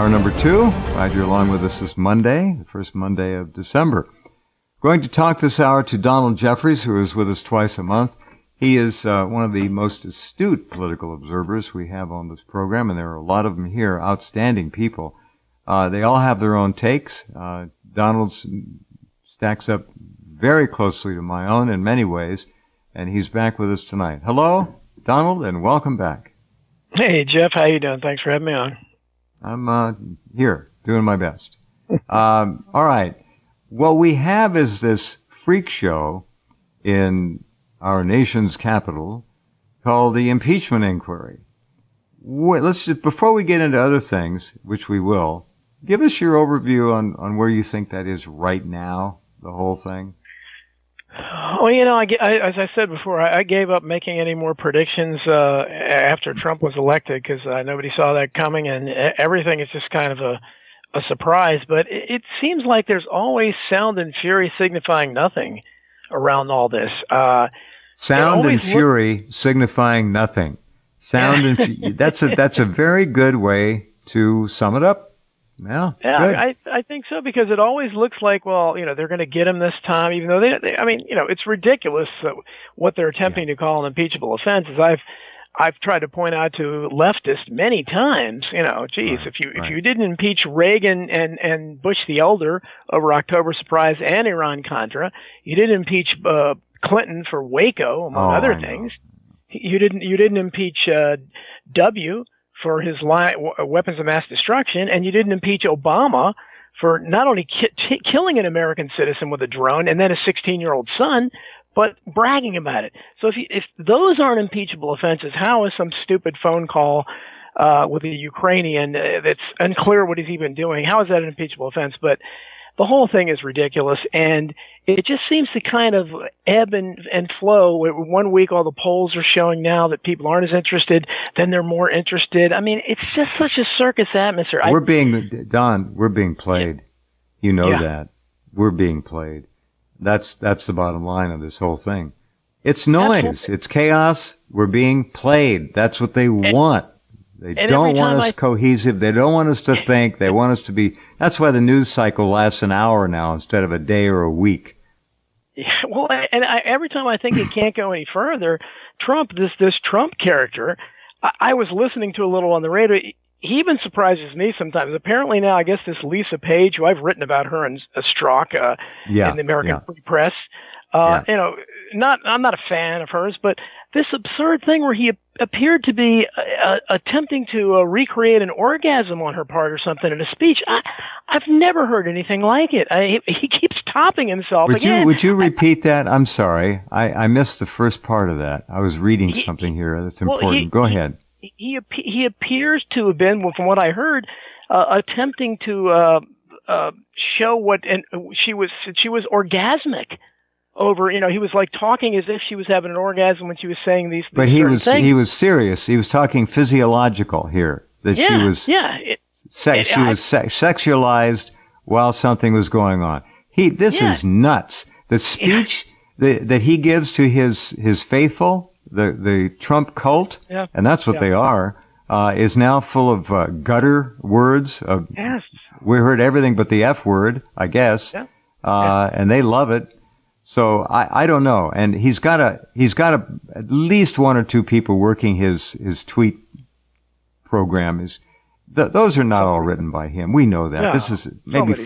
hour number 2. Glad you're along with us this Monday, the first Monday of December. Going to talk this hour to Donald Jeffries, who is with us twice a month. He is one of the most astute political observers we have on this program, and there are a lot of them here, outstanding people. They all have their own takes. Donald's stacks up very closely to my own in many ways, and he's back with us tonight. Hello, Donald, and welcome back. Hey, Jeff. How you doing? Thanks for having me on. I'm here, doing my best. All right. What we have is this freak show in our nation's capital called the impeachment inquiry. Let's just, before we get into other things, which we will, give us your overview on where you think that is right now, the whole thing. Well, you know, as I said before, I gave up making any more predictions after Trump was elected because nobody saw that coming, and everything is just kind of a surprise. But it seems like there's always sound and fury signifying nothing around all this. Sound and fury signifying nothing. Sound and that's a very good way to sum it up. Yeah, I think so, because it always looks like, well, you know, they're going to get him this time, even though I mean, you know, it's ridiculous what they're attempting to call an impeachable offense. As I've tried to point out to leftists many times, you know, geez, if you didn't impeach Reagan and Bush the elder over October Surprise and Iran-Contra, you didn't impeach Clinton for Waco, among other things. You didn't impeach W for his weapons of mass destruction, and you didn't impeach Obama for not only killing an American citizen with a drone and then a 16-year-old son, but bragging about it. So if those aren't impeachable offenses, how is some stupid phone call with a Ukrainian that's unclear what he's even doing, how is that an impeachable offense? But the whole thing is ridiculous, and it just seems to kind of ebb and flow. One week, all the polls are showing now that people aren't as interested. Then they're more interested. I mean, it's just such a circus atmosphere. We're being played. You know that. We're being played. That's the bottom line of this whole thing. It's noise. Absolutely. It's chaos. We're being played. That's what they want. They don't want us cohesive. They don't want us to think. They want us to be. That's why the news cycle lasts an hour now instead of a day or a week. Yeah, well, every time I think it can't go any further, Trump, this Trump character, I was listening to a little on the radio. He even surprises me sometimes. Apparently now, I guess this Lisa Page, who I've written about her in a Strzok in the American Free Press. You know, I'm not a fan of hers, but this absurd thing where he appeared to be attempting to recreate an orgasm on her part or something in a speech. I've never heard anything like it. He keeps topping himself again. Would you repeat that? I'm sorry. I missed the first part of that. I was reading something here that's important. Go ahead. He appears to have been, from what I heard, attempting to show what, and she was orgasmic over, you know, he was like talking as if she was having an orgasm when she was saying these But he was serious. He was talking physiological here. That she was sexualized while something was going on. This is nuts. The speech that he gives to his faithful, the Trump cult, and that's what they are, is now full of gutter words. We heard everything but the F word, I guess, and they love it. So I don't know, and he's got at least one or two people working his tweet program. Those are not all written by him. We know that. This is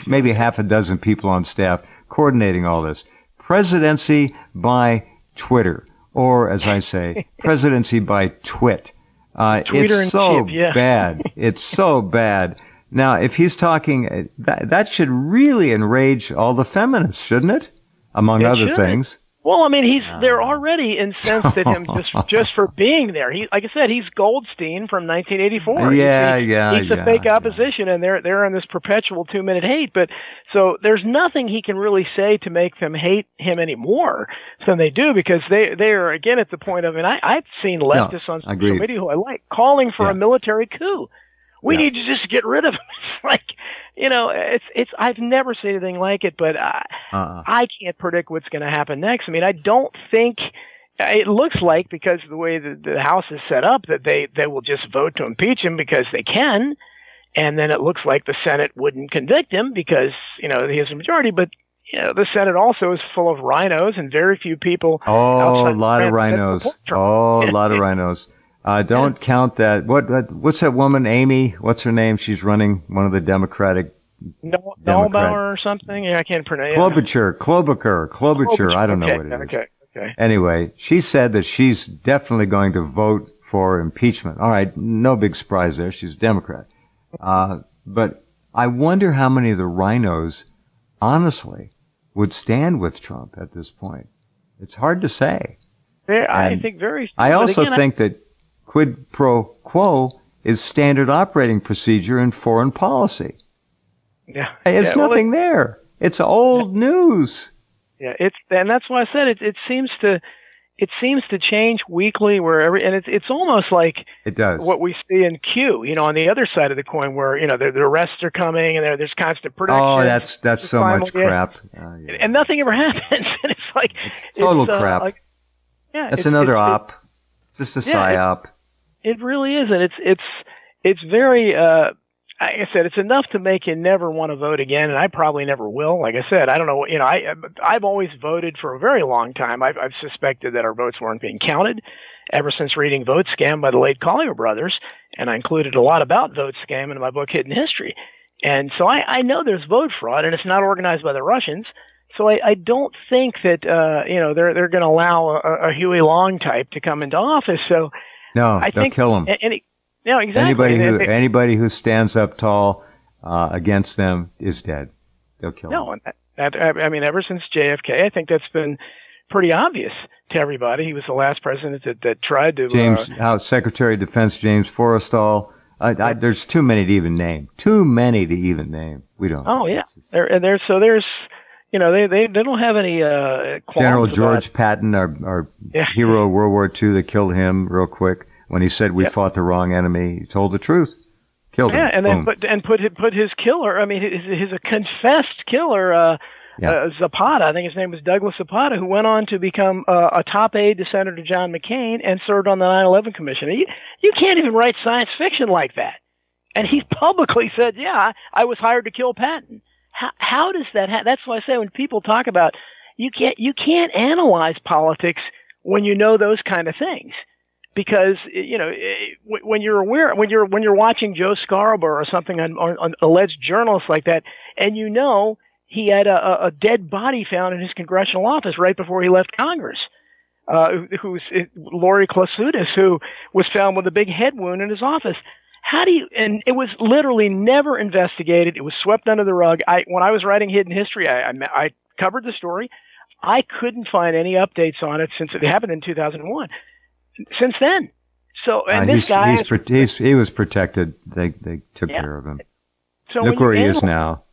maybe half a dozen people on staff coordinating all this. Presidency by Twitter, or as I say, presidency by twit. It's so bad. It's so bad. Now, if he's talking, that should really enrage all the feminists, shouldn't it? Among other things. Well, I mean, they're already incensed at him just for being there. Like I said, he's Goldstein from 1984. He's the fake opposition, and they're in this perpetual 2-minute hate. But so there's nothing he can really say to make them hate him any more than they do, because they are again at the point of, and I've seen leftists on social media who I like calling for a military coup. We need to just get rid of him. It's like, you know, it's. I've never seen anything like it, but I can't predict what's going to happen next. I mean, I don't think it looks like, because of the way the House is set up, that they will just vote to impeach him because they can, and then it looks like the Senate wouldn't convict him because, he has a majority, but the Senate also is full of rhinos and very few people. Oh, a lot of rhinos. Oh, a lot of rhinos. Don't count that. What's that woman, Amy? What's her name? She's running one of the Democratic. Dahlbauer or something? Yeah, I can't pronounce it. Klobuchar. I don't know what it is. Okay. Anyway, she said that she's definitely going to vote for impeachment. All right, no big surprise there. She's a Democrat. But I wonder how many of the rhinos, honestly, would stand with Trump at this point. It's hard to say. I think very few. I also think that quid pro quo is standard operating procedure in foreign policy. Yeah. It's nothing there. It's old news. Yeah, and that's why I said it seems to change weekly and it's almost like it does what we see in Q, on the other side of the coin where, the arrests are coming and there's constant production. Oh, that's so much crap. Yeah. And nothing ever happens. And it's like it's total crap. That's another op. Just a psyop. It really is, and it's very like I said, it's enough to make you never want to vote again, and I probably never will. Like I said, I don't know. I've always voted for a very long time. I've suspected that our votes weren't being counted ever since reading Vote Scam by the late Collier brothers, and I included a lot about vote scam in my book Hidden History. And so I know there's vote fraud, and it's not organized by the Russians. So I don't think that they're going to allow a Huey Long type to come into office. So no, they'll kill him. No, exactly. Anybody who stands up tall against them is dead. They'll kill him. No, I mean, ever since JFK, I think that's been pretty obvious to everybody. He was the last president that tried to. Secretary of Defense James Forrestal. There's too many to even name. We don't. Oh yeah, there's they don't have any General George Patton, our hero of World War II, that killed him real quick when he said we fought the wrong enemy. He told the truth, killed him. Yeah, and then put his killer. I mean, his confessed killer, Zapata. I think his name was Douglas Zapata, who went on to become a top aide to Senator John McCain and served on the 9/11 Commission. You can't even write science fiction like that. And he publicly said, "Yeah, I was hired to kill Patton." How does that happen? That's why I say when people talk about you can't analyze politics when you know those kind of things, because when you're aware when you're watching Joe Scarborough or something on alleged journalists like that, and he had a dead body found in his congressional office right before he left Congress, who's Lori Klosudis, who was found with a big head wound in his office. And it was literally never investigated. It was swept under the rug. When I was writing Hidden History, I covered the story. I couldn't find any updates on it since it happened in 2001. Since then. So, and this guy... he was protected. They took care of him. So look where he is now.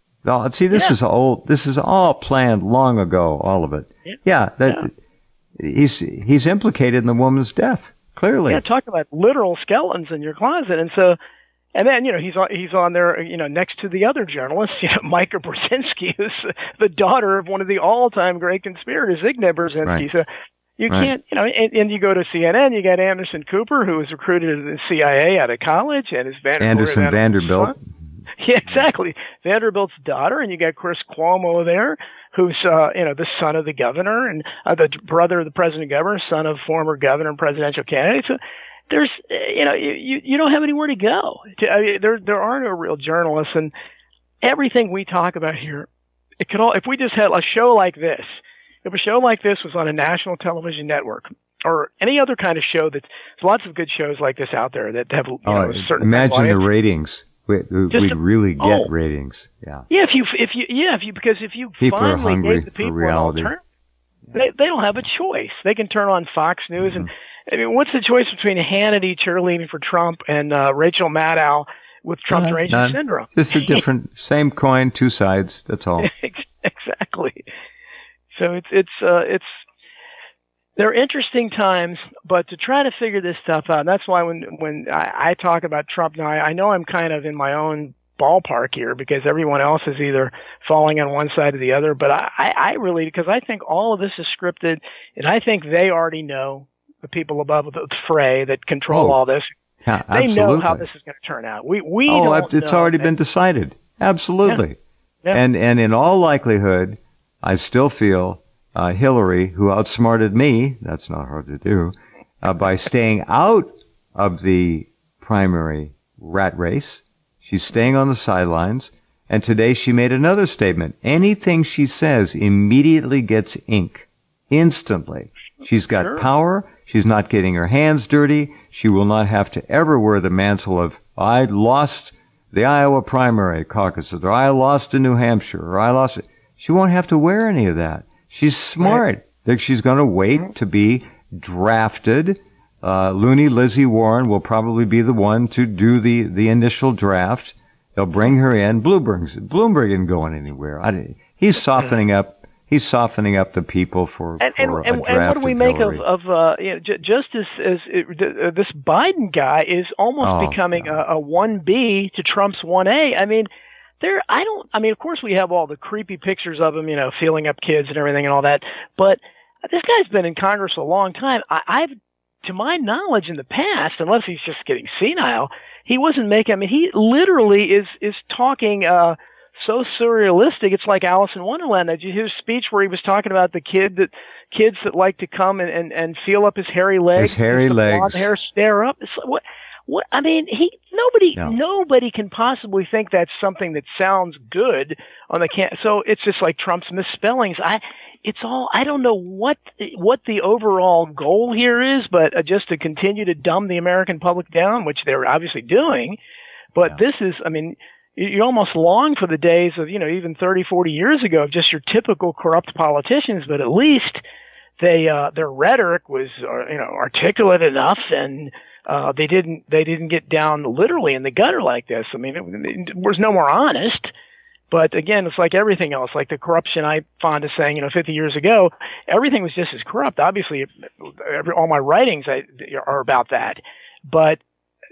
See, this is old. This is all planned long ago, all of it. He's implicated in the woman's death. Clearly. Yeah, talk about literal skeletons in your closet. And then, he's on there, next to the other journalists, Micah Brzezinski, who's the daughter of one of the all-time great conspirators, Zbigniew Brzezinski. Right. So you can't, and you go to CNN, you got Anderson Cooper, who was recruited to the CIA out of college, and his Vanderbilt. Yeah, exactly. Vanderbilt's daughter, and you got Chris Cuomo there, who's the son of the governor and the brother of the president governor, son of former governor and presidential candidate. So there's you don't have anywhere to go. There are no real journalists, and everything we talk about here, if we just had a show like this, if a show like this was on a national television network or any other kind of show, there's lots of good shows like this out there that have a certain. Imagine the ratings. We'd really get ratings. Yeah. Yeah, because if you people finally gave the people an alternative, they don't have a choice. They can turn on Fox News, and I mean, what's the choice between Hannity cheerleading for Trump and Rachel Maddow with Trump derangement syndrome? Just a different, same coin, two sides. That's all. Exactly. So it's they're interesting times, but to try to figure this stuff out, and that's why when I talk about Trump now, I know I'm kind of in my own ballpark here because everyone else is either falling on one side or the other, but I really, because I think all of this is scripted, and I think they already know, the people above the fray that control all this, Yeah, they know how this is going to turn out. We don't it's know. already been decided. Absolutely. Yeah. And in all likelihood, I still feel Hillary, who outsmarted me, that's not hard to do, by staying out of the primary rat race. She's staying on the sidelines. And today she made another statement. Anything she says immediately gets ink. Instantly. She's got power. She's not getting her hands dirty. She will not have to ever wear the mantle of, I lost the Iowa primary caucuses, or I lost in New Hampshire, or I lost it. She won't have to wear any of that. She's smart. Right. She's going to wait to be drafted. Looney Lizzie Warren will probably be the one to do the initial draft. They'll bring her in. Bloomberg isn't going anywhere. He's softening up. He's softening up the people for a draft. And what do we make of just as this Biden guy is almost becoming a 1B to Trump's 1A. I mean, of course we have all the creepy pictures of him, feeling up kids and everything and all that. But this guy's been in Congress a long time. I've, to my knowledge, in the past, unless he's just getting senile, he wasn't making. I mean, he literally is talking. So surrealistic, it's like Alice in Wonderland. Did you hear his speech where he was talking about the kids that like to come and feel up his hairy legs? His hairy legs. Blonde hair stare up. It's like, what? I mean, nobody can possibly think that's something that sounds good on the can. So it's just like Trump's misspellings. I don't know what the overall goal here is, but just to continue to dumb the American public down, which they're obviously doing. But this is, I mean, you almost long for the days of, even 30, 40 years ago of just your typical corrupt politicians, but at least their rhetoric was, articulate enough, and they didn't get down literally in the gutter like this. I mean, it was no more honest. But again, it's like everything else, like the corruption I fond of saying, 50 years ago, everything was just as corrupt. Obviously, all my writings are about that, but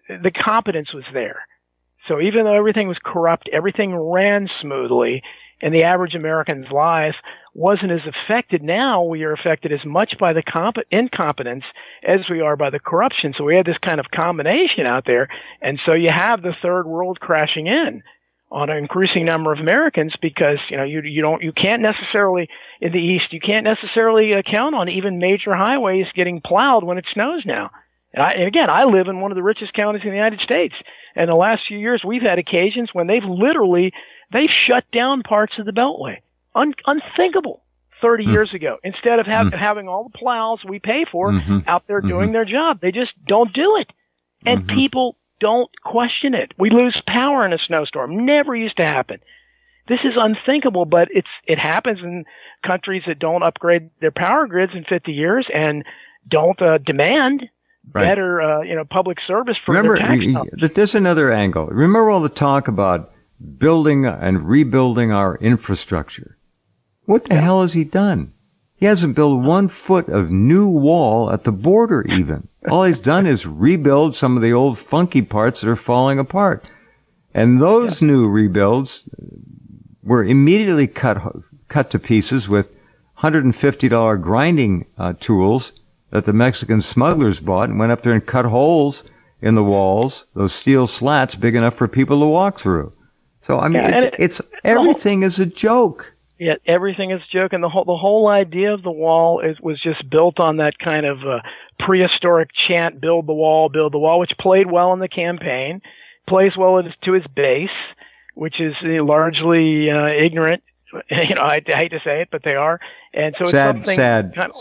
the competence was there. So even though everything was corrupt, everything ran smoothly, and the average American's life wasn't as affected. Now we are affected as much by the incompetence as we are by the corruption. So we had this kind of combination out there, and so you have the third world crashing in on an increasing number of Americans because you can't necessarily in the East count on even major highways getting plowed when it snows now. And again, I live in one of the richest counties in the United States. And the last few years, we've had occasions when they've shut down parts of the Beltway. Unthinkable 30 years ago. Instead of having all the plows we pay for out there doing their job, they just don't do it. And people don't question it. We lose power in a snowstorm. Never used to happen. This is unthinkable, but it happens in countries that don't upgrade their power grids in 50 years and don't demand better, public service for their tax dollars. There's another angle. Remember all the talk about building and rebuilding our infrastructure. What the hell has he done? He hasn't built 1 foot of new wall at the border even. All he's done is rebuild some of the old funky parts that are falling apart. And those new rebuilds were immediately cut to pieces with $150 grinding tools that the Mexican smugglers bought and went up there and cut holes in the walls, those steel slats big enough for people to walk through. So, I mean, everything is a joke. Yeah, everything is a joke. And the whole idea of the wall was just built on that kind of prehistoric chant, build the wall, which played well in the campaign, plays well to his base, which is largely ignorant. I hate to say it, but they are. And so it's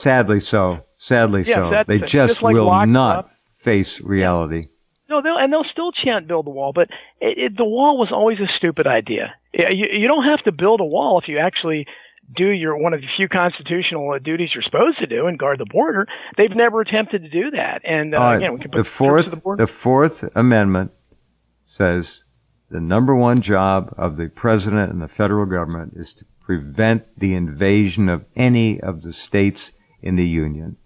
sadly so. Sadly so. They just will not face reality. No, they'll still chant build the wall, but the wall was always a stupid idea. You don't have to build a wall if you actually do one of the few constitutional duties you're supposed to do and guard the border. They've never attempted to do that. And again, we can put the Fourth Amendment says the number one job of the president and the federal government is to prevent the invasion of any of the states in the union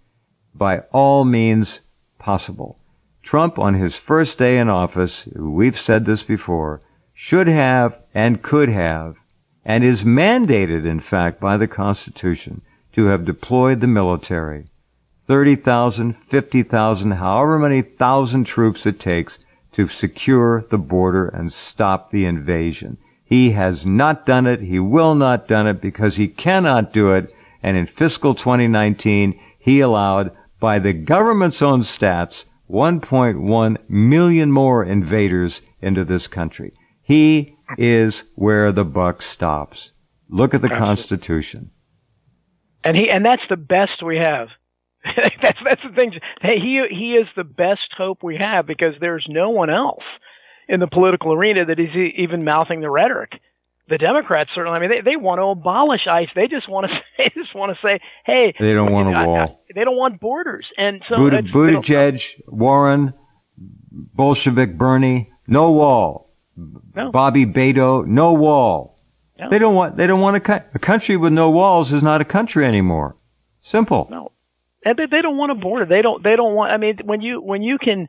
by all means possible. Trump, on his first day in office, we've said this before, should have and could have, and is mandated, in fact, by the Constitution, to have deployed the military 30,000, 50,000, however many thousand troops it takes to secure the border and stop the invasion. He has not done it. He will not done it because he cannot do it. And in fiscal 2019, he allowed, by the government's own stats, 1.1 million more invaders into this country. He is where the buck stops. Look at the Constitution. And that's the best we have. that's the thing. Hey, he is the best hope we have because there's no one else in the political arena that is even mouthing the rhetoric. The Democrats certainly. I mean, they want to abolish ICE. They just want to say, hey, they don't want a wall. They don't want borders. And so Buttigieg, Warren, Bolshevik Bernie, no wall. No. Bobby Beto, no wall. No. They don't want a country with no walls is not a country anymore. Simple. No. And they don't want a border. They don't want. I mean, when you can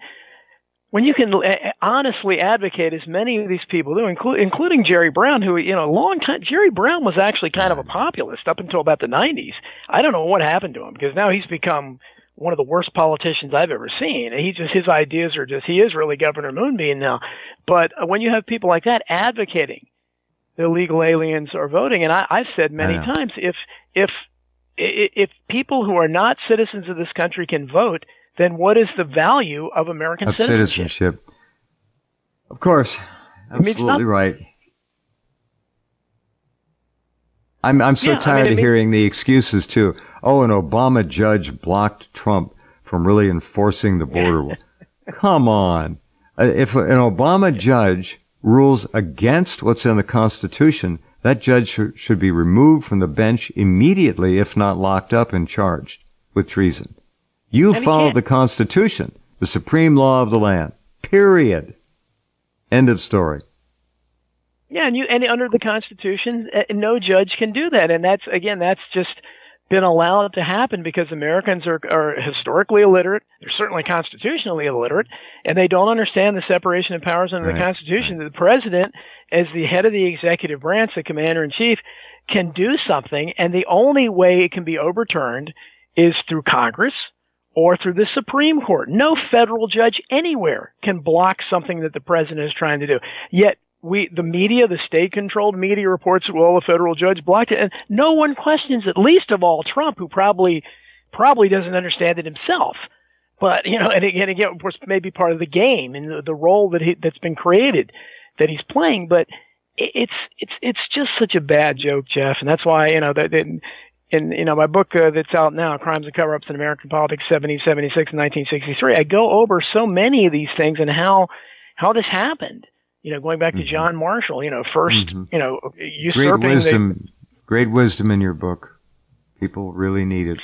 honestly advocate, as many of these people do, including Jerry Brown, who a long time. Jerry Brown was actually kind of a populist up until about the 90s. I don't know what happened to him because now he's become one of the worst politicians I've ever seen. His ideas are he is really Governor Moonbeam now. But when you have people like that advocating the illegal aliens are voting, and I've said many times, if people who are not citizens of this country can vote, then what is the value of American citizenship? Of course, absolutely right. I'm so tired of hearing the excuses too. Oh, an Obama judge blocked Trump from really enforcing the border. Come on. If an Obama judge rules against what's in the Constitution, that judge should be removed from the bench immediately, if not locked up and charged with treason. You follow the Constitution, the supreme law of the land. Period. End of story. Yeah, and under the Constitution, no judge can do that. And that's just been allowed to happen because Americans are historically illiterate. They're certainly constitutionally illiterate, and they don't understand the separation of powers under the Constitution. The president, as the head of the executive branch, the commander-in-chief, can do something, and the only way it can be overturned is through Congress or through the Supreme Court. No federal judge anywhere can block something that the president is trying to do. Yet the media, the state-controlled media reports that, well, the federal judge blocked it, and no one questions it, least of all Trump, who probably doesn't understand it himself. But, and again, of course, maybe part of the game and the role that's been created that he's playing. But it's just such a bad joke, Jeff, and that's why, in my book that's out now, Crimes and Cover-Ups in American Politics, 1776 and 1963, I go over so many of these things and how this happened. Going back to John Marshall, first, usurping Great wisdom in your book. People really need it.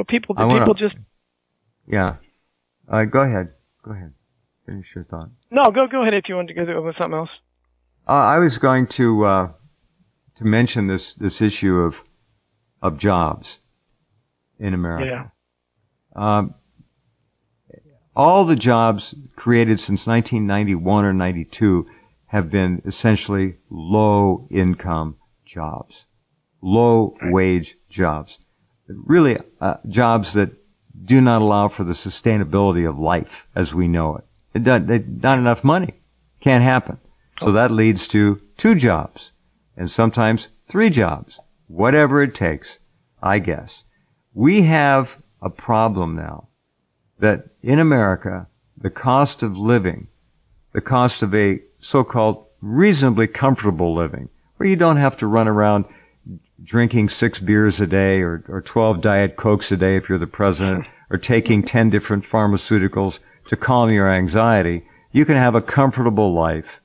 People just. Yeah. Go ahead. Finish your thought. No, go ahead if you want to go with something else. I was going to mention this issue of jobs in America. Yeah. All the jobs created since 1991 or 92 have been essentially low-income jobs, low-wage jobs, really jobs that do not allow for the sustainability of life as we know it. Not enough money. Can't happen. So that leads to 2 jobs and sometimes 3 jobs, whatever it takes, I guess. We have a problem now that in America, the cost of living, the cost of a so-called reasonably comfortable living, where you don't have to run around drinking 6 beers a day or 12 Diet Cokes a day if you're the president, or taking 10 different pharmaceuticals to calm your anxiety. You can have a comfortable life.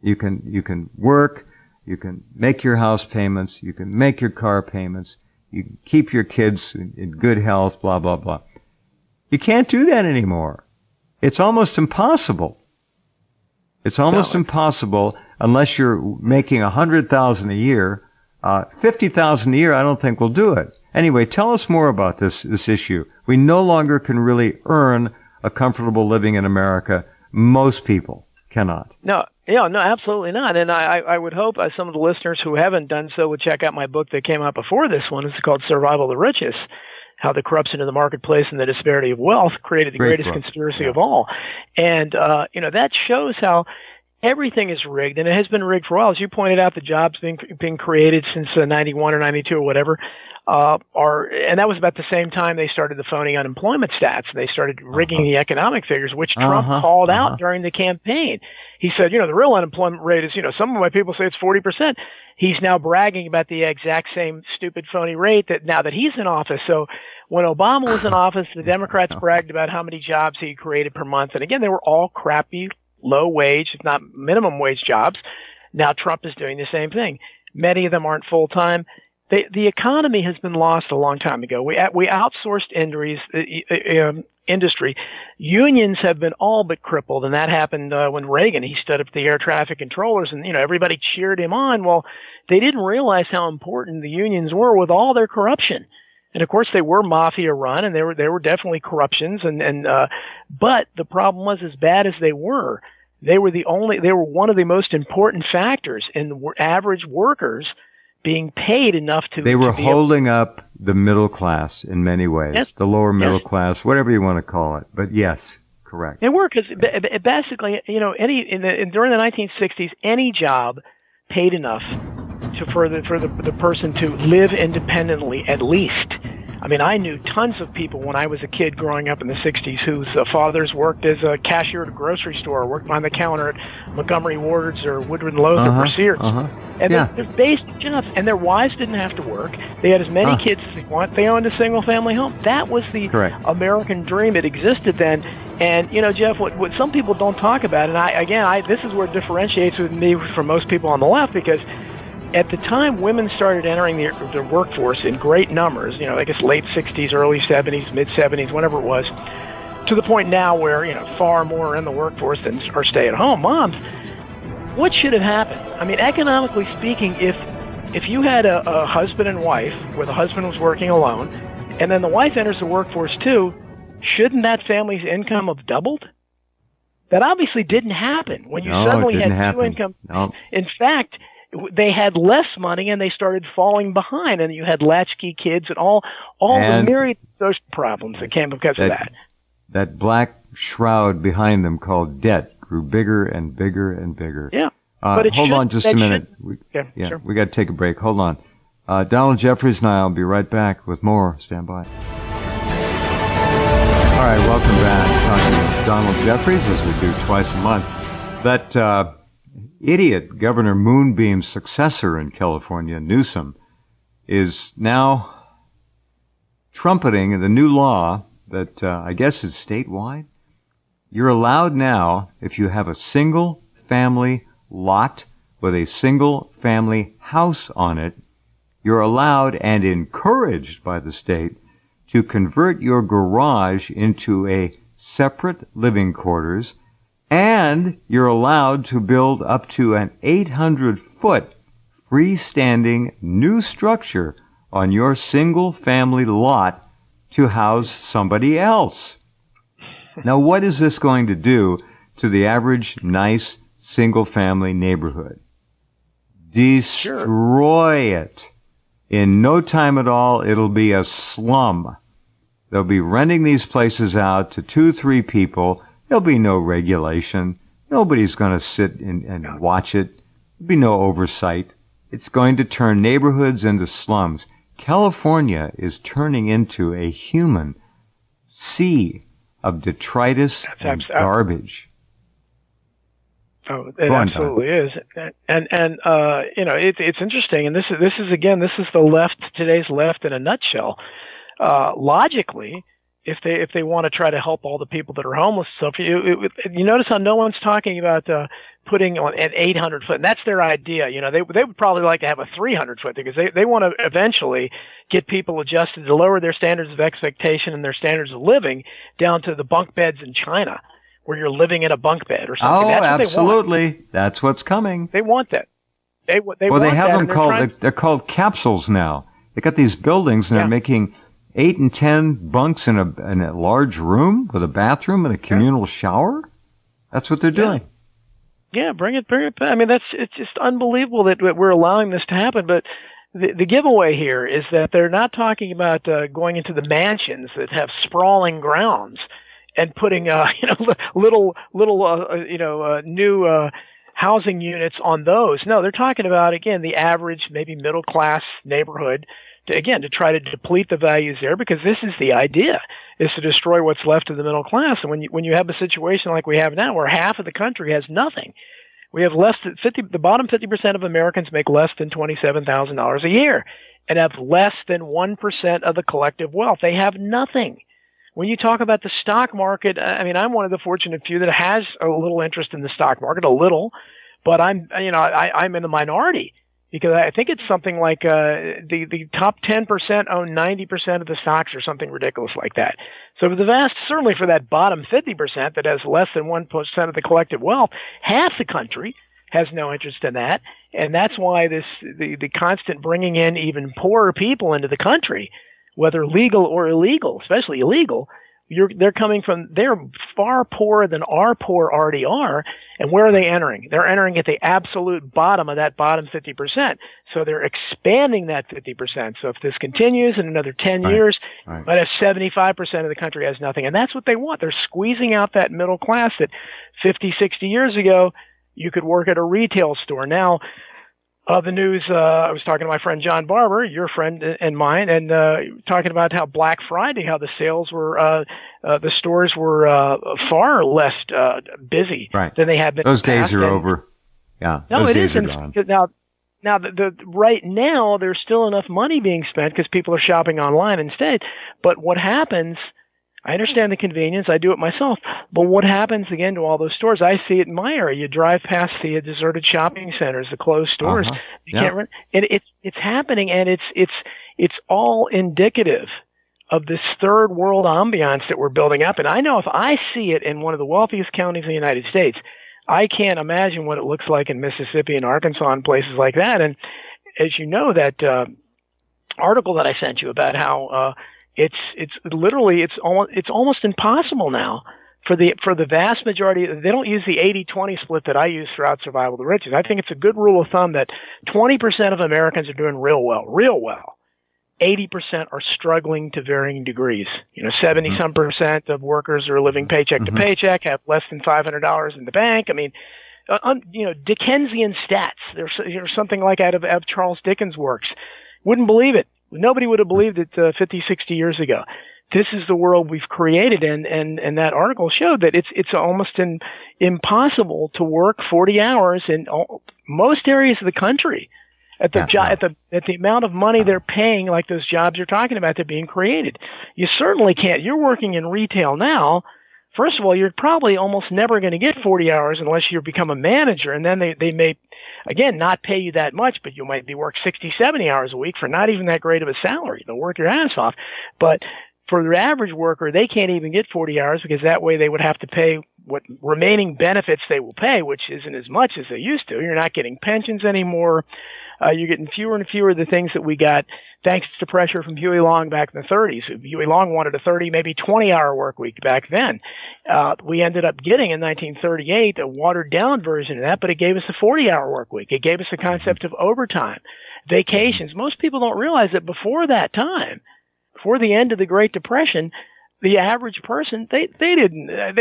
You can work, you can make your house payments, you can make your car payments, you can keep your kids in good health, blah, blah, blah. You can't do that anymore. It's almost impossible. It's almost impossible unless you're making $100,000 a year. $50,000 a year, I don't think will do it. Anyway, tell us more about this issue. We no longer can really earn a comfortable living in America. Most people cannot. No, Yeah, no, absolutely not. And I would hope some of the listeners who haven't done so would check out my book that came out before this one. It's called Survival of the Richest: How the Corruption in the Marketplace and the Disparity of Wealth Created the Greatest Conspiracy of All. And, that shows how everything is rigged, and it has been rigged for a while. As you pointed out, the jobs being created since 91 or 92 or whatever, and that was about the same time they started the phony unemployment stats. They started rigging the economic figures, which Trump called out during the campaign. He said, the real unemployment rate is, some of my people say it's 40%. He's now bragging about the exact same stupid phony rate that now that he's in office. So when Obama was in office, the Democrats bragged about how many jobs he created per month. And again, they were all crappy, low wage, if not minimum wage jobs. Now Trump is doing the same thing. Many of them aren't full time. The economy has been lost a long time ago. We outsourced industry. Unions have been all but crippled, and that happened when Reagan, he stood up the air traffic controllers, and everybody cheered him on. Well, they didn't realize how important the unions were with all their corruption. And of course, they were mafia run, and there were definitely corruptions. But the problem was, as bad as they were one of the most important factors in average workers being paid enough to. They were holding up the middle class in many ways, yes. The lower middle class, whatever you want to call it. But yes, correct. They were, because basically, during the 1960s, any job paid enough for the person to live independently, at least. I mean, I knew tons of people when I was a kid growing up in the 60s whose fathers worked as a cashier at a grocery store, worked behind the counter at Montgomery Ward's or Woodward & Lowe's or Sears. And they're basic jobs, and their wives didn't have to work. They had as many kids as they want. They owned a single-family home. That was the American dream. It existed then. And, Jeff, what some people don't talk about, and this is where it differentiates with me from most people on the left, because at the time women started entering the workforce in great numbers, I guess late 60s, early 70s, mid 70s, whenever it was, to the point now where, far more are in the workforce than are stay-at-home moms. What should have happened? I mean, economically speaking, if you had a husband and wife where the husband was working alone, and then the wife enters the workforce too, shouldn't that family's income have doubled? That obviously didn't happen when you suddenly had two incomes. No. In fact, they had less money and they started falling behind, and you had latchkey kids and all the myriad social problems that came because of that. That black shroud behind them called debt grew bigger and bigger and bigger. Yeah. Hold on just a minute. Sure. We got to take a break. Hold on. Donald Jeffries and I will be right back with more. Stand by. All right, welcome back. Talking with Donald Jeffries, as we do twice a month. That idiot Governor Moonbeam's successor in California, Newsom, is now trumpeting the new law that I guess is statewide. You're allowed now, if you have a single-family lot with a single-family house on it, you're allowed and encouraged by the state to convert your garage into a separate living quarters, and you're allowed to build up to an 800-foot freestanding new structure on your single-family lot to house somebody else. Now, what is this going to do to the average nice single-family neighborhood? Destroy it. In no time at all, it'll be a slum. They'll be renting these places out to 2-3 people. There'll be no regulation. Nobody's going to sit and watch it. There'll be no oversight. It's going to turn neighborhoods into slums. California is turning into a human sea of detritus and garbage. Oh, it absolutely is, and it's interesting, and this is the left, today's left in a nutshell. Logically, if they want to try to help all the people that are homeless, so you notice how no one's talking about putting on an 800-foot, and that's their idea. They would probably like to have a 300-foot because they want to eventually get people adjusted to lower their standards of expectation and their standards of living down to the bunk beds in China, where you're living in a bunk bed or something. Oh, that's absolutely. What they want. That's what's coming. They want that. They have them called. They're called capsules now. They got these buildings and they're making 8 and 10 bunks in a large room with a bathroom and a communal shower. That's what they're doing. Yeah, bring it back. I mean, it's just unbelievable that we're allowing this to happen. But the giveaway here is that they're not talking about going into the mansions that have sprawling grounds and putting little new housing units on those. No, they're talking about, again, the average, maybe middle class neighborhood, to try to deplete the values there, because this is the idea, is to destroy what's left of the middle class. And when you have a situation like we have now, where half of the country has nothing, we have less than the bottom 50% of Americans make less than $27,000 a year and have less than 1% of the collective wealth. They have nothing. When you talk about the stock market, I mean, I'm one of the fortunate few that has a little interest in the stock market, a little, but I'm in the minority, because I think it's something like the top 10% own 90% of the stocks, or something ridiculous like that. So certainly for that bottom 50% that has less than 1% of the collective wealth, half the country has no interest in that. And that's why the constant bringing in even poorer people into the country, whether legal or illegal, especially illegal, they're far poorer than our poor already are. And where are they entering? They're entering at the absolute bottom of that bottom 50%. So they're expanding that 50%. So if this continues in another 10 years, but if 75% of the country has nothing, and that's what they want. They're squeezing out that middle class that 50, 60 years ago, you could work at a retail store. Now, the news, I was talking to my friend John Barber, your friend and mine, and talking about how Black Friday, how the sales were, the stores were far less busy than they had been. Those days are over. Yeah, no, those it days isn't. are gone. Now, right now, there's still enough money being spent because people are shopping online instead. But what happens? I understand the convenience. I do it myself. But what happens again to all those stores? I see it in my area. You drive past the deserted shopping centers, the closed stores. You can't run. And it's happening, and it's all indicative of this third world ambiance that we're building up. And I know if I see it in one of the wealthiest counties in the United States, I can't imagine what it looks like in Mississippi and Arkansas and places like that. And as you know, that article that I sent you about how it's almost impossible now for the vast majority. They don't use the 80-20 split that I use throughout Survival of the Richest. I think it's a good rule of thumb that 20% of Americans are doing real well. 80% are struggling to varying degrees. 70-some percent of workers are living paycheck to paycheck, have less than $500 in the bank. I mean, Dickensian stats. There's something like out of Charles Dickens' works. Wouldn't believe it. Nobody would have believed it 50, 60 years ago. This is the world we've created, and that article showed that it's almost impossible to work 40 hours in most areas of the country at the amount of money they're paying, like those jobs you're talking about, they're being created. You certainly can't. You're working in retail now. First of all, you're probably almost never going to get 40 hours unless you become a manager, and then they may, again, not pay you that much, but you might be work 60, 70 hours a week for not even that great of a salary. They'll work your ass off. But for the average worker, they can't even get 40 hours, because that way they would have to pay what remaining benefits they will pay, which isn't as much as they used to. You're not getting pensions anymore. You're getting fewer and fewer of the things that we got thanks to pressure from Huey Long back in the 30s. Huey Long wanted a 30, maybe 20-hour work week back then. We ended up getting in 1938 a watered-down version of that, but it gave us a 40-hour work week. It gave us the concept of overtime, vacations. Most people don't realize that before that time, before the end of the Great Depression, the average person, they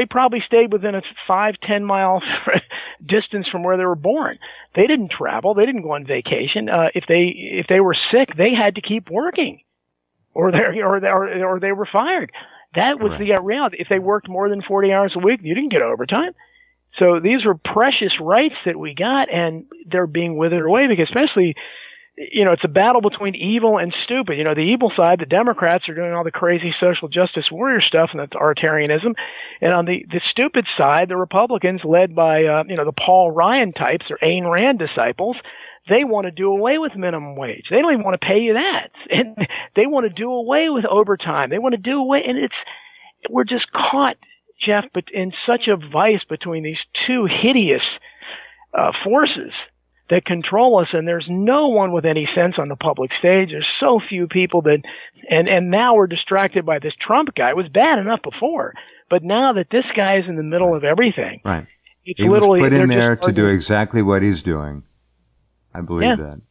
probably stayed within a 5-10 mile distance from where they were born. They didn't travel. They didn't go on vacation. If they were sick, they had to keep working, or they were fired. That was the reality. If they worked more than 40 hours a week, you didn't get overtime. So these were precious rights that we got, and they're being withered away, because especially, it's a battle between evil and stupid. The evil side, the Democrats, are doing all the crazy social justice warrior stuff and that's authoritarianism. And on the stupid side, the Republicans, led by, the Paul Ryan types or Ayn Rand disciples, they want to do away with minimum wage. They don't even want to pay you that. And they want to do away with overtime. They want to do away. And we're just caught, Jeff, but in such a vice between these two hideous forces that control us, and there's no one with any sense on the public stage. There's so few people and now we're distracted by this Trump guy. It was bad enough before, but now that this guy is in the middle of everything, It's he was literally put in there to do exactly what he's doing. I believe that.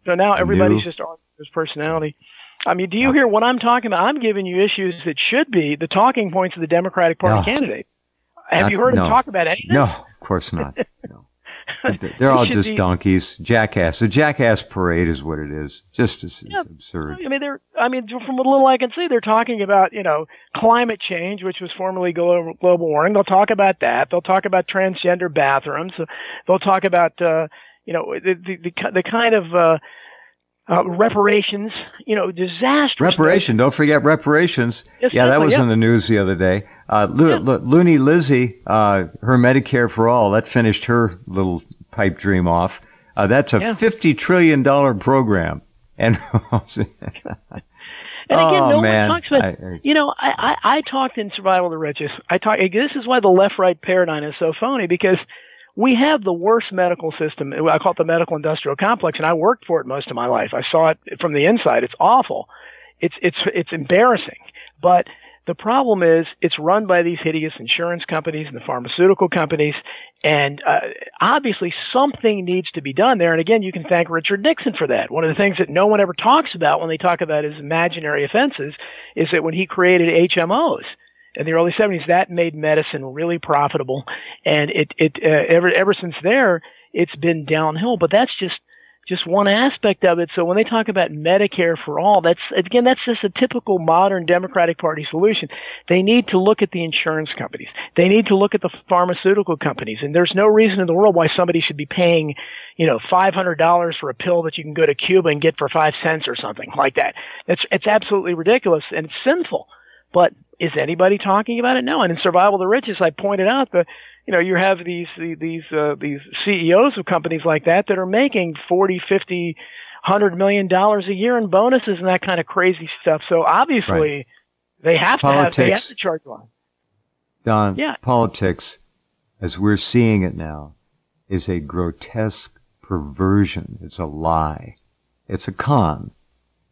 So now everybody's just arguing his personality. I mean, do you hear what I'm talking about? I'm giving you issues that should be the talking points of the Democratic Party candidate. Have you heard him talk about anything? No, of course not. No. They're all just donkeys, jackass. The jackass parade is what it is. Just as absurd. I mean, from what little I can see, they're talking about, climate change, which was formerly global warming. They'll talk about that. They'll talk about transgender bathrooms. They'll talk about, the kind of reparations, disastrous. Reparation. Don't forget reparations. That was in the news the other day. Looney Lizzie, her Medicare for All, that finished her little pipe dream off. That's a $50 trillion program. And again, no one talks about, I talked in Survival of the Richest. This is why the left-right paradigm is so phony, because we have the worst medical system. I call it the medical industrial complex, and I worked for it most of my life. I saw it from the inside. It's awful. It's embarrassing. But the problem is it's run by these hideous insurance companies and the pharmaceutical companies, and obviously something needs to be done there. And again, you can thank Richard Nixon for that. One of the things that no one ever talks about when they talk about his imaginary offenses is that when he created HMOs in the early 70s, that made medicine really profitable, and ever since there, it's been downhill. But that's just one aspect of it. So when they talk about Medicare for all, that's just a typical modern Democratic Party solution. They need to look at the insurance companies. They need to look at the pharmaceutical companies. And there's no reason in the world why somebody should be paying, $500 for a pill that you can go to Cuba and get for 5 cents or something like that. It's absolutely ridiculous, and it's sinful. But is anybody talking about it? No. And in Survival of the Richest, I pointed out that you have these CEOs of companies like that are making $40, $50, $100 million a year in bonuses and that kind of crazy stuff. So obviously, they have to charge one. Don, politics, as we're seeing it now, is a grotesque perversion. It's a lie. It's a con.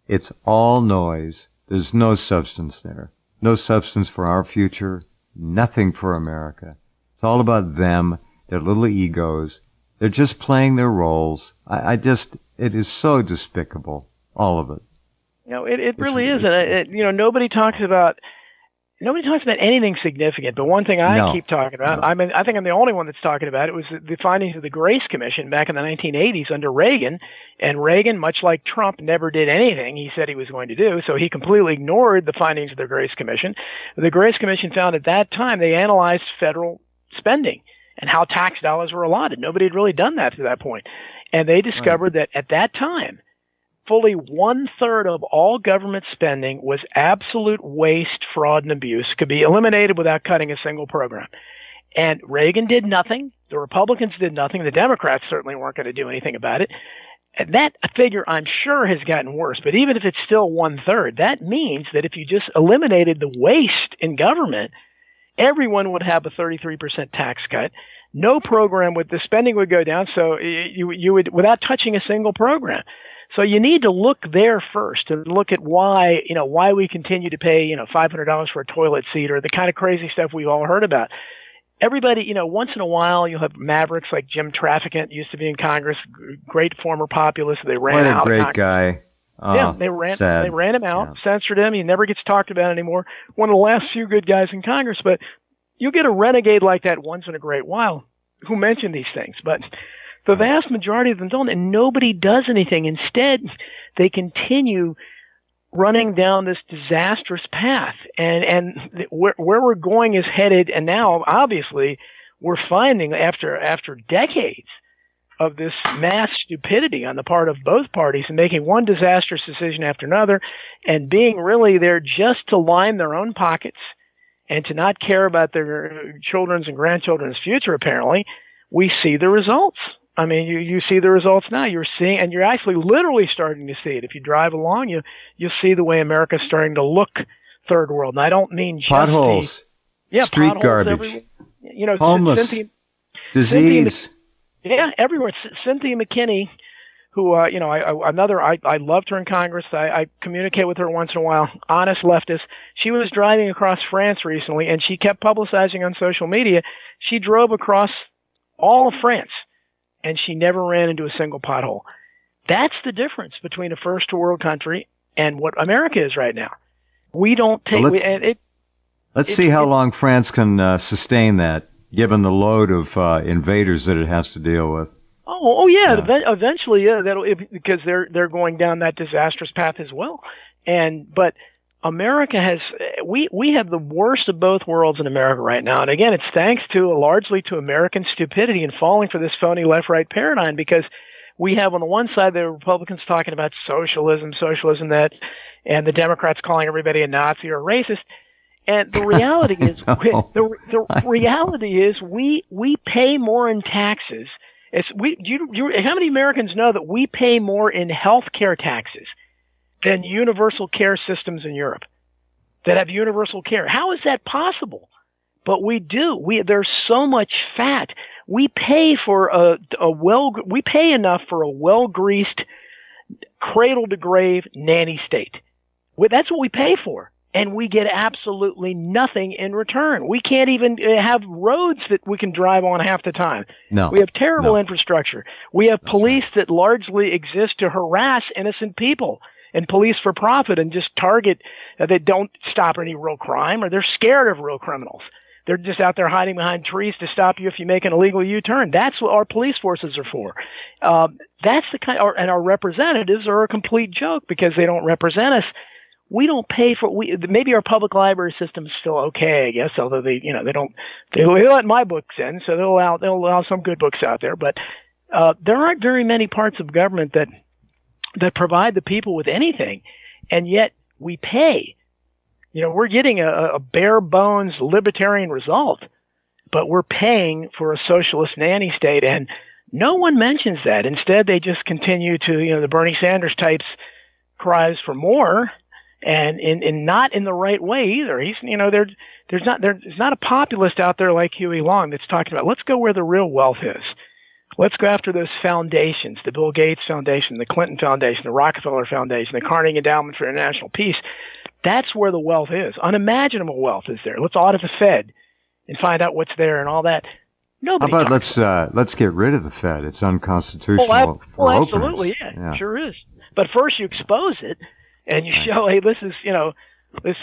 It's all noise. There's no substance there. No substance for our future, nothing for America. It's all about them, their little egos. They're just playing their roles. It is so despicable, all of it. It really is. And, nobody talks about anything significant. But one thing I keep talking about, I think I'm the only one that's talking about it, was the findings of the Grace Commission back in the 1980s under Reagan. And Reagan, much like Trump, never did anything he said he was going to do. So he completely ignored the findings of the Grace Commission. The Grace Commission found at that time they analyzed federal spending and how tax dollars were allotted. Nobody had really done that to that point. And they discovered that at that time, fully 1/3 of all government spending was absolute waste, fraud, and abuse, could be eliminated without cutting a single program. And Reagan did nothing. The Republicans did nothing. The Democrats certainly weren't going to do anything about it. And that figure, I'm sure, has gotten worse. But even if it's still 1/3, that means that if you just eliminated the waste in government, everyone would have a 33% tax cut. No program the spending would go down. So you would, without touching a single program. So you need to look there first and look at why we continue to pay, $500 for a toilet seat or the kind of crazy stuff we've all heard about. Everybody, once in a while you'll have mavericks like Jim Traficant, used to be in Congress, great former populist. They ran out. What a great guy. Oh, they ran him out, censored him. He never gets talked about anymore. One of the last few good guys in Congress. But you get a renegade like that once in a great while who mention these things. But the vast majority of them don't, and nobody does anything. Instead, they continue running down this disastrous path. And where we're going is headed, and now, obviously, we're finding after decades of this mass stupidity on the part of both parties and making one disastrous decision after another and being really there just to line their own pockets and to not care about their children's and grandchildren's future, apparently, we see the results. I mean, you see the results now. You're seeing, and you're actually literally starting to see it. If you drive along, you'll see the way America's starting to look third world. And I don't mean just potholes, street potholes garbage, homeless, disease. Everywhere. Cynthia McKinney, who, I loved her in Congress. I communicate with her once in a while. Honest leftist. She was driving across France recently, and she kept publicizing on social media. She drove across all of France, and she never ran into a single pothole. That's the difference between a first world country and what America is right now. We don't take. Let's see how long France can sustain that, given the load of invaders that it has to deal with. Oh yeah. Eventually, yeah, because they're going down that disastrous path as well. But America has we have the worst of both worlds in America right now. And again, it's thanks to largely to American stupidity and falling for this phony left-right paradigm, because we have on the one side the Republicans talking about socialism that, and the Democrats calling everybody a Nazi or a racist. And the reality is, the reality is we pay more in taxes. How many Americans know that we pay more in health care taxes than universal care systems in Europe that have universal care? How is that possible? But we do. There's so much fat. We pay for we pay enough for a well-greased, cradle-to-grave nanny state. That's what we pay for. And we get absolutely nothing in return. We can't even have roads that we can drive on half the time. No. We have terrible infrastructure. We have police that largely exist to harass innocent people and police for profit and just target. They don't stop any real crime, or they're scared of real criminals. They're just out there hiding behind trees to stop you if you make an illegal U-turn. That's what our police forces are for. That's the kind. And our representatives are a complete joke because they don't represent us. We don't pay for. Maybe our public library system is still okay, I guess. Although they let my books in, so they'll allow some good books out there. But there aren't very many parts of government that provide the people with anything, and yet we pay. We're getting a bare bones libertarian result, but we're paying for a socialist nanny state, and no one mentions that. Instead, they just continue to the Bernie Sanders types cries for more. And not in the right way either. There's not a populist out there like Huey Long that's talking about, let's go where the real wealth is. Let's go after those foundations, the Bill Gates Foundation, the Clinton Foundation, the Rockefeller Foundation, the Carnegie Endowment for International Peace. That's where the wealth is. Unimaginable wealth is there. Let's audit the Fed and find out what's there and all that. Nobody. How about let's get rid of the Fed? It's unconstitutional. Well, absolutely, yeah, sure is. But first you expose it. And you show, hey, this is,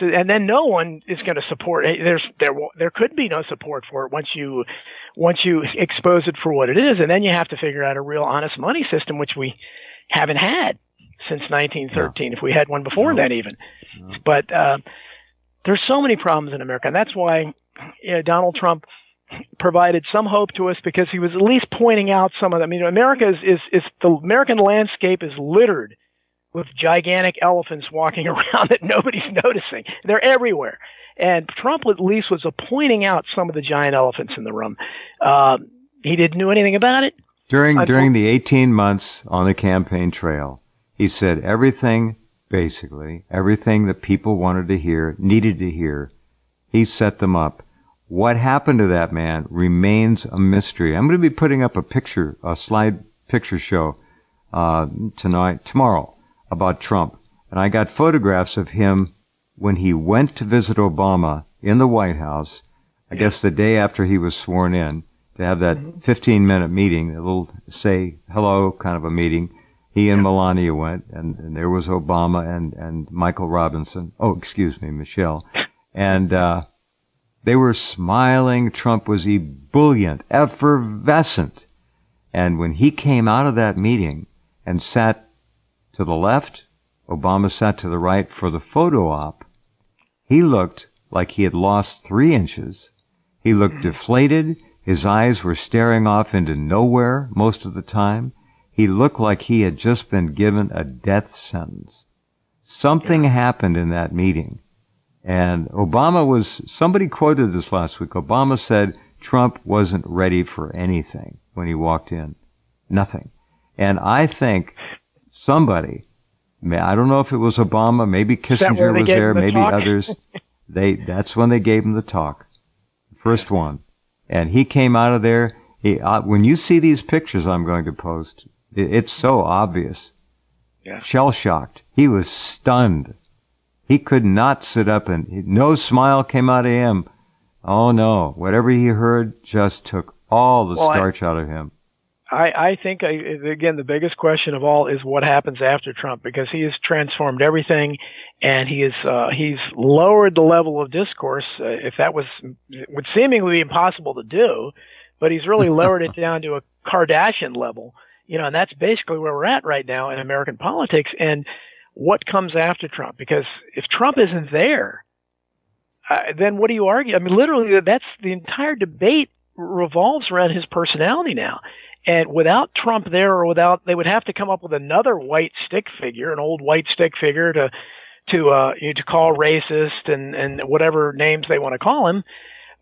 and then no one is going to support. There could be no support for it once you expose it for what it is, and then you have to figure out a real honest money system, which we haven't had since 1913. If we had one before then, even. But there's so many problems in America, and that's why Donald Trump provided some hope to us, because he was at least pointing out some of them. America is the American landscape is littered with gigantic elephants walking around that nobody's noticing. They're everywhere. And Trump at least was pointing out some of the giant elephants in the room. He didn't do anything about it. During the 18 months on the campaign trail, he said everything that people wanted to hear, needed to hear. He set them up. What happened to that man remains a mystery. I'm going to be putting up a slide picture show tomorrow, about Trump. And I got photographs of him when he went to visit Obama in the White House, I guess the day after he was sworn in, to have that 15-minute meeting, a little say hello kind of a meeting. He and Melania went, and there was Obama and Michael Robinson. Oh, excuse me, Michelle. And they were smiling. Trump was ebullient, effervescent. And when he came out of that meeting and sat to the left, Obama sat to the right for the photo op, he looked like he had lost 3 inches. He looked deflated. His eyes were staring off into nowhere most of the time. He looked like he had just been given a death sentence. Something happened in that meeting. And somebody quoted this last week. Obama said Trump wasn't ready for anything when he walked in. Nothing. And I think somebody, I don't know if it was Obama, maybe Kissinger was there, maybe others. That's when they gave him the talk. First one. And he came out of there. When you see these pictures I'm going to post, it's so obvious. Yeah. Shell-shocked. He was stunned. He could not sit up, and no smile came out of him. Oh, no. Whatever he heard just took all the starch out of him. I think, again, the biggest question of all is what happens after Trump, because he has transformed everything, and he's lowered the level of discourse. If that would seemingly be impossible to do, but he's really lowered it down to a Kardashian level, and that's basically where we're at right now in American politics. And what comes after Trump? Because if Trump isn't there, then what do you argue? I mean, literally, that's the entire debate revolves around his personality now. And without Trump there, they would have to come up with another white stick figure, an old white stick figure to call racist and whatever names they want to call him,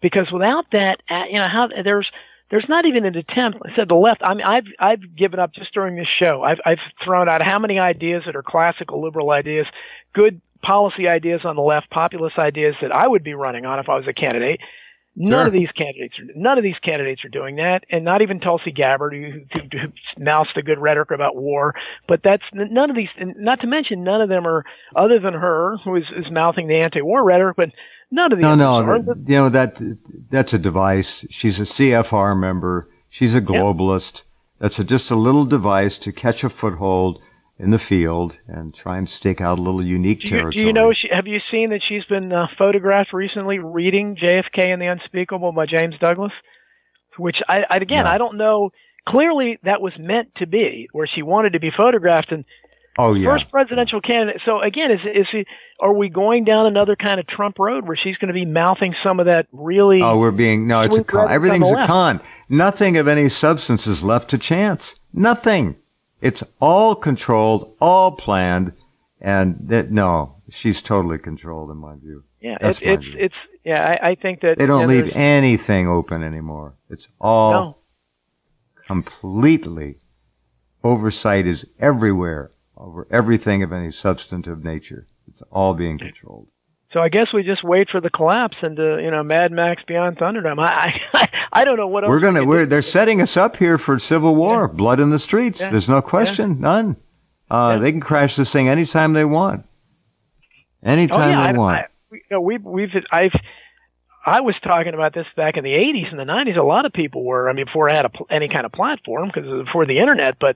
because without that, there's not even an attempt. I said the left. I mean, I've given up just during this show. I've thrown out how many ideas that are classical liberal ideas, good policy ideas on the left, populist ideas that I would be running on if I was a candidate. None of these candidates are doing that, and not even Tulsi Gabbard, who mouthed the good rhetoric about war. But that's none of these. Not to mention, none of them are, other than her, who is mouthing the anti-war rhetoric. But none of these. No, that's a device. She's a CFR member. She's a globalist. Yeah. That's just a little device to catch a foothold in the field and try and stake out a little unique territory. Do you know, have you seen that she's been photographed recently reading JFK and the Unspeakable by James Douglas? Which, I don't know. Clearly, that was meant to be, where she wanted to be photographed. And first presidential candidate. So, again, are we going down another kind of Trump road where she's going to be mouthing some of that really... it's a con. Everything's a con. Nothing of any substance is left to chance. Nothing. It's all controlled, all planned, and she's totally controlled in my view. Yeah, I think that they don't leave anything open anymore. It's all completely, oversight is everywhere over everything of any substantive nature. It's all being controlled. So I guess we just wait for the collapse and Mad Max Beyond Thunderdome. I don't know what else. They're setting us up here for civil war, blood in the streets. Yeah. There's no question, none. They can crash this thing anytime they want. Anytime they want. I was talking about this back in the 80s and the 90s. A lot of people were. I mean, before I had any kind of platform, because before the internet. But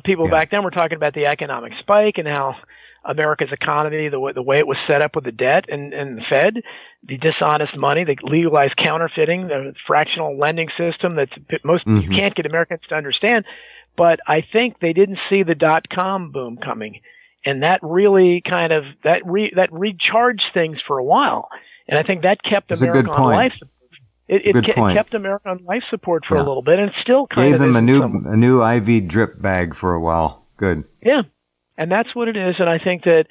people back then were talking about the economic spike and how America's economy, the way it was set up with the debt and the Fed, the dishonest money, the legalized counterfeiting, the fractional lending system that you can't get Americans to understand. But I think they didn't see the .com boom coming, and that really kind of that recharged things for a while. And I think that kept America on life support. It kept America on life support for a little bit, and it still kind of gave them a new IV drip bag for a while. Good. Yeah. And that's what it is. And I think that,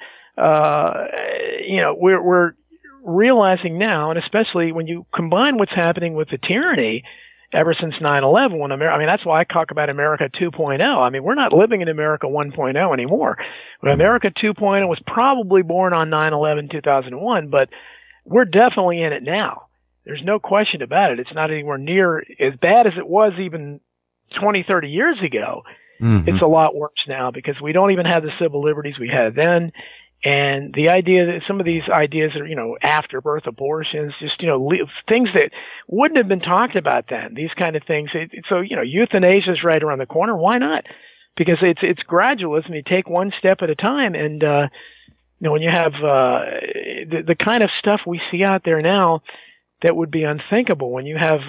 we're realizing now, and especially when you combine what's happening with the tyranny ever since 9/11, that's why I talk about America 2.0. I mean, we're not living in America 1.0 anymore. America 2.0 was probably born on 9/11, 2001, but we're definitely in it now. There's no question about it. It's not anywhere near as bad as it was even 20, 30 years ago. It's a lot worse now because we don't even have the civil liberties we had then. And the idea that some of these ideas are, afterbirth abortions, just, things that wouldn't have been talked about then, these kind of things. So, euthanasia is right around the corner. Why not? Because it's gradualism. You take one step at a time. And, when you have the kind of stuff we see out there now that would be unthinkable, when you have,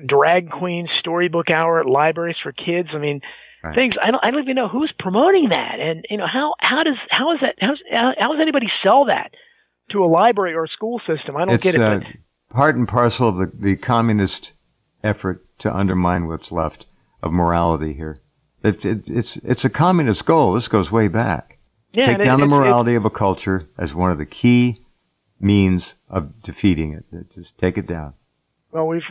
drag queen storybook hour at libraries for kids. I mean, things I don't even know who's promoting that, and how does anybody sell that to a library or a school system? I don't get it. It's part and parcel of the communist effort to undermine what's left of morality here. It's a communist goal. This goes way back. Take down the morality of a culture as one of the key means of defeating it. Just take it down. Well, and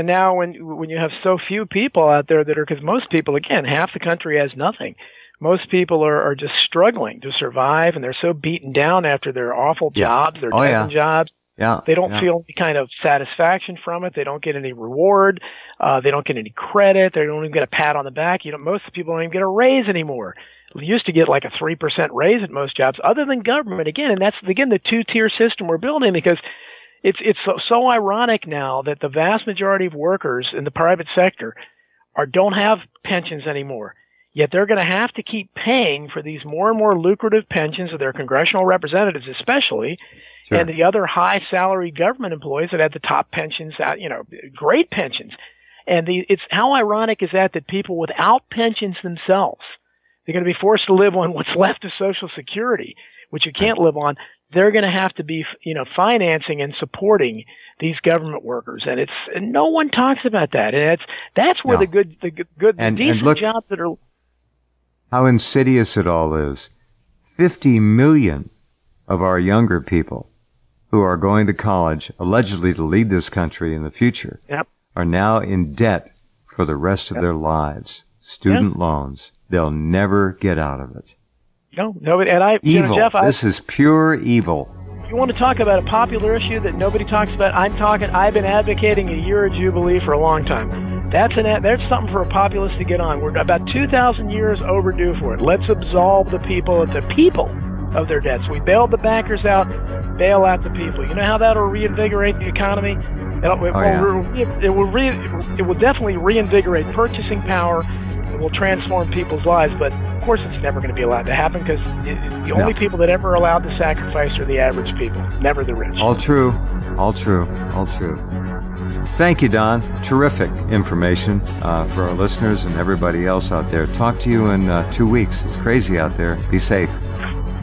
now when you have so few people out there that are, because most people, again, half the country has nothing. Most people are just struggling to survive, and they're so beaten down after their awful jobs, their decent jobs. Yeah. They don't feel any kind of satisfaction from it. They don't get any reward. They don't get any credit. They don't even get a pat on the back. Most people don't even get a raise anymore. We used to get like a 3% raise at most jobs, other than government. Again, and that's the two-tier system we're building, because It's so ironic now that the vast majority of workers in the private sector don't have pensions anymore. Yet they're going to have to keep paying for these more and more lucrative pensions of their congressional representatives, especially, sure, and the other high salary government employees that have the top pensions, great pensions. And it's how ironic is that people without pensions themselves, they're going to be forced to live on what's left of Social Security, which you can't live on. They're going to have to be, financing and supporting these government workers, and no one talks about that. And that's where the decent jobs that are. How insidious it all is. 50 million of our younger people who are going to college, allegedly to lead this country in the future, yep, are now in debt for the rest of their lives. Student loans. They'll never get out of it. No, and evil. Jeff, this is pure evil. You want to talk about a popular issue that nobody talks about? I've been advocating a year of Jubilee for a long time. That's something for a populist to get on. We're about 2,000 years overdue for it. Let's absolve the people of their debts. We bailed the bankers out, bail out the people. You know how that'll reinvigorate the economy? It will definitely reinvigorate purchasing power. It will transform people's lives, but of course it's never going to be allowed to happen because the only people that ever are allowed to sacrifice are the average people, never the rich. All true. Thank you, Don. Terrific information for our listeners and everybody else out there. Talk to you in 2 weeks. It's crazy out there. Be safe.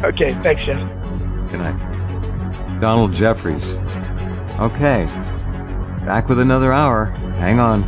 Okay, thanks, Jeff. Good night. Donald Jeffries. Okay. Back with another hour. Hang on.